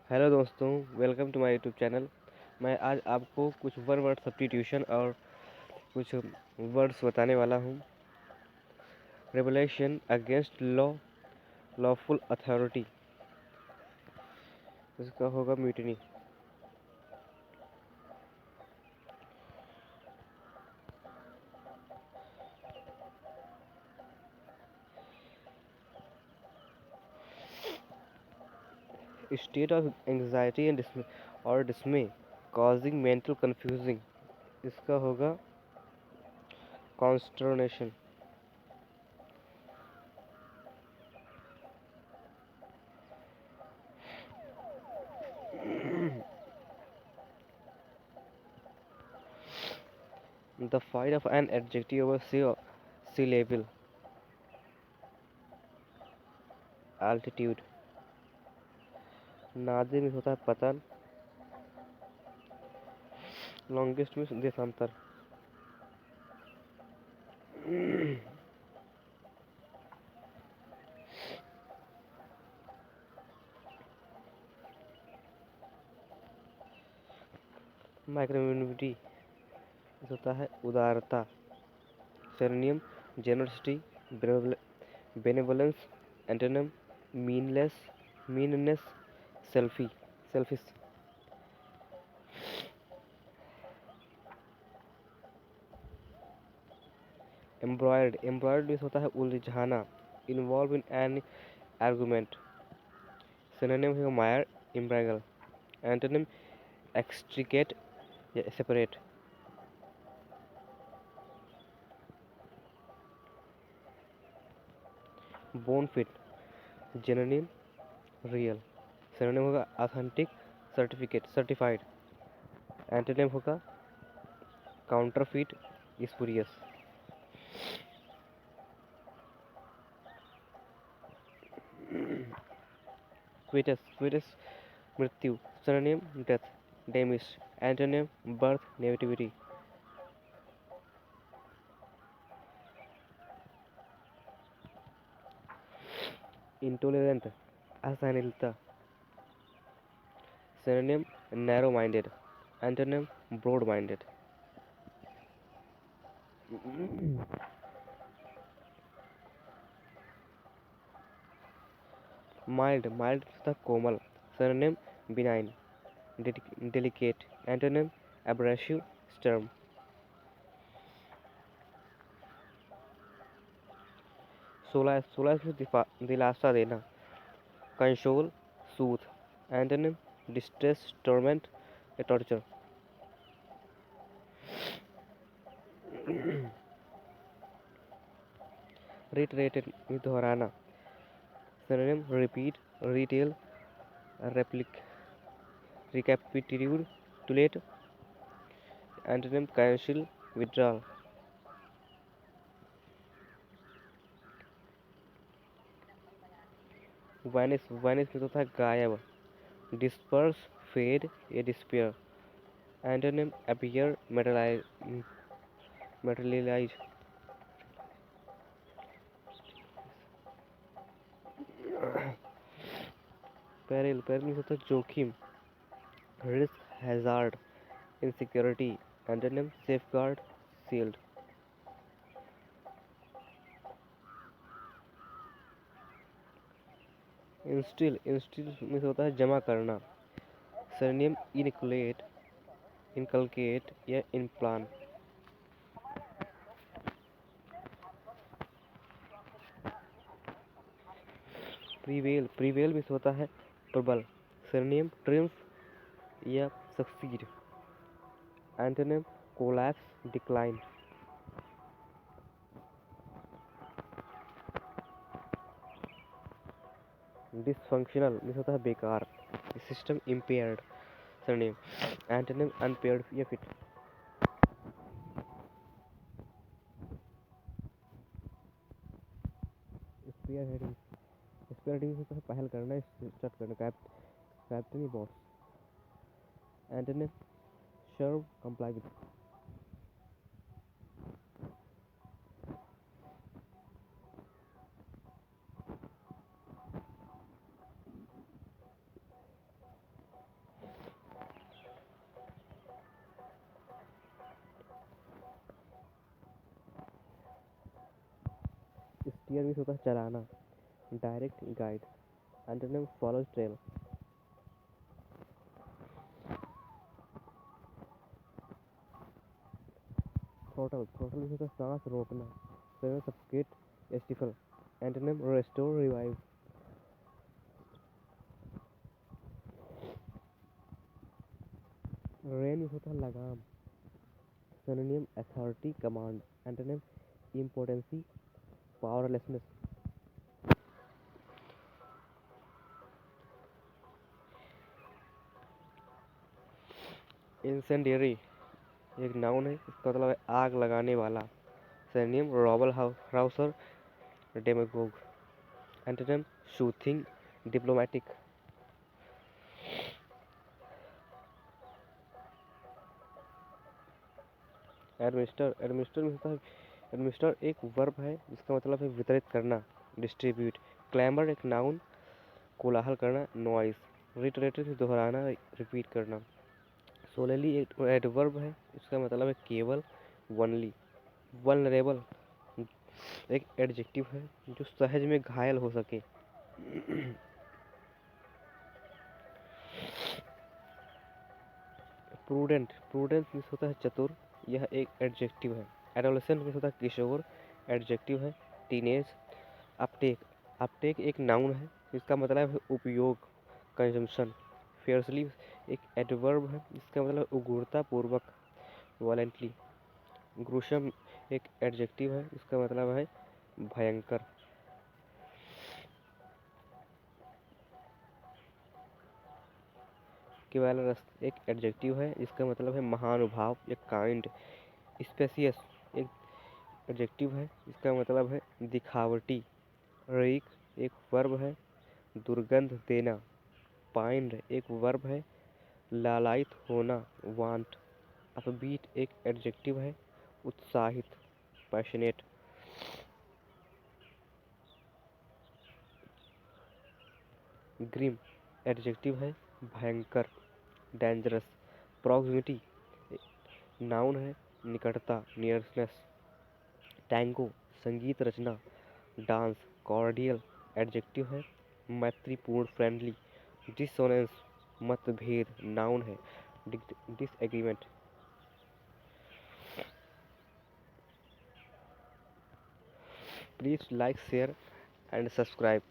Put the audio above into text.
Hello दोस्तों, welcome to my YouTube channel. मैं आज आपको कुछ वन वर्ड सब्स्टिट्यूशन और कुछ वर्ड्स बताने वाला हूँ। Revolution against law, lawful authority, इसका होगा mutiny. State of anxiety and dismay causing mental confusing, इसका होगा consternation. The fight of an adjective over sea level, altitude. Nadir में होता है पतन, लॉन्गेस्ट में देशांतर। माइक्रोम्यूनिटी होता है उदारता। Synonym generosity, benevolence. Antonym meanness, selfish. Embroil होता है उलझाना, involve in an argument. Synonym है मायर, इम्ब्रैगल। एंटोनिम एक्सट्रिकेट या separate. Bona fide, genuine real. Synonym होगा ऑथेंटिक, सर्टिफाइड। एंटोनिम होगा काउंटरफिट, स्पुरियस। क्विटस मृत्यु। Synonym death, demise. Antonym birth, negativity. Intolerant, असहनशीलता। Synonym narrow minded. Antonym broad minded. Mild तथा कोमल। Synonym benign, delicate. Antonym abrasive, stern. Solace से दिलासा देना, console, soothe. Antonym distress, torment या torture. Reiterated दोहराना। Synonym repeat, retell, recapitulate. Antonym cancel, withdrawal. Vanish में होता है गायब, डिस्पर्स, फेड या despair. Antonym appear, materialize. Peril में होता है जोखिम, risk, hazard, insecurity. Antonym safeguard, shield. Instil में होता है जमा करना। सिनोनिम इनकलकेट या इनप्लान। प्रीवेल में होता है प्रबल। सिनोनिम ट्रिम्फ या succeed. Antonym collapse, decline. Dysfunctional में होता है बेकार, system impaired. Synonym antonym unpaired या फिट। स्पेयर हेडिंग, होता है पहल करना, स्टार्ट करना, captain boss. Antonym serve, comply with. Steer means होता है चलाना, direct guide, antonym follow trail. Throttle, throttle means होता है सांस रोकना, suffocate, stifle, antonym restore revive. Rein means होता है लगाम, synonym authority command, antonym impotency powerlessness. Incendiary एक नाउन है, इसका मतलब है आग लगाने वाला, synonym rabble rouser, demagogue, antonym soothing, diplomatic. Administer, administer में होता है, एडमिनिस्टर एक वर्ब है जिसका मतलब है वितरित करना, डिस्ट्रीब्यूट। क्लैमर एक नाउन, कोलाहल करना, नॉइस। रिटरेटिव दोहराना, रिपीट करना। सोलेली एक एडवर्ब है, इसका मतलब है केवल, वनली। वल्नरेबल एक एडजेक्टिव है जो सहज में घायल हो सके। प्रूडेंट, प्रूडेंस मीन्स होता है चतुर, यह एक एडजेक्टिव है। एडोलेसेंट मीन्स होता है किशोर, एडजेक्टिव है। टीनेज, अपटेक, अपटेक एक नाउन है, इसका मतलब है उपयोग, कंजम्पशन। फियर्सली एक एडवर्ब है, इसका मतलब है उग्रता पूर्वक, वायलेंटली। ग्रूशम एक एडजेक्टिव है, इसका मतलब है भयंकर। कैवालरस एक एडजेक्टिव है, इसका मतलब है महानुभाव या काइंड। स्पेसियस एक एडजेक्टिव है, इसका मतलब है दिखावटी। रीक एक वर्ब है, दुर्गंध देना। पाइंड एक वर्ब है, लालायित होना, वांट। अपबीट एक एडजेक्टिव है, उत्साहित, पैशनेट। ग्रिम एडजेक्टिव है, भयंकर, डेंजरस। प्रॉक्सिमिटी नाउन है, निकटता, नियरनेस। टैंगो संगीत रचना, डांस। कॉर्डियल एडजेक्टिव है, मैत्रीपूर्ण, फ्रेंडली। डिसोनेंस मतभेद, नाउन है, disagreement. Please like share and subscribe.